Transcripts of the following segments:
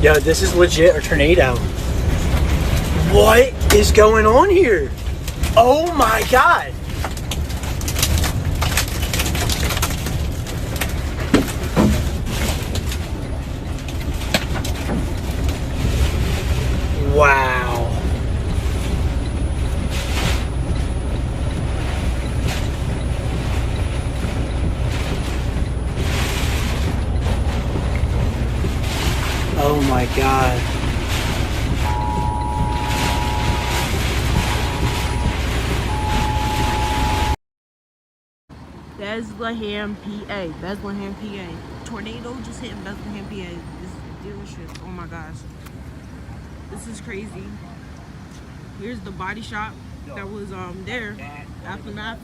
Yo, this is legit a tornado. What is going on here? Oh my God. Wow. Oh my God. Bethlehem, PA. Bethlehem, PA. Tornado just hit Bethlehem, PA. This dealership. Oh my gosh. This is crazy. Here's the body shop that was there. Aftermath.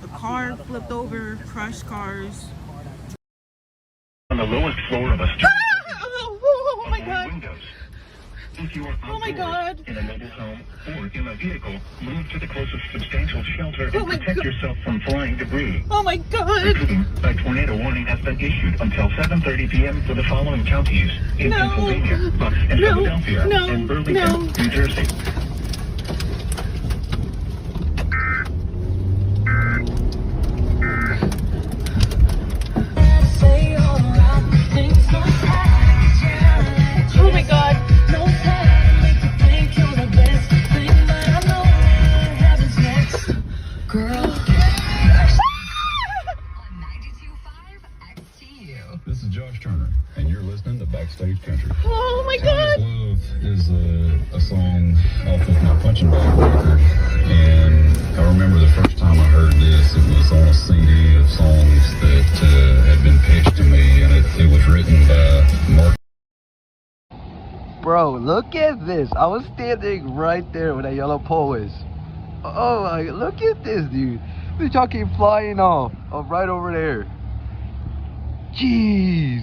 A car flipped over, crushed cars. On the lowest floor of a store. Oh my God. Windows. If you are Oh my God. in a mobile home or in a vehicle, move to the closest substantial shelter Oh and my protect God. yourself from flying debris. Oh my God. Repeating, a tornado warning has been issued until 7:30 p.m. for the following counties in No. Pennsylvania, Bucks, and No. Philadelphia, No. and Burlington, No. New Jersey. Oh my God. This is Josh Turner, and you're listening to Backstage Country. Oh my Thomas God. Love is a song off of my Punching Bag record, and I remember the first time I heard this, it was on a CD of songs that had been pitched to me, and it was written by Mark. Bro, look at this. I was standing right there where that yellow pole is. Oh my, look at this, dude. This y'all keep flying off. Oh, right over there. Jeez.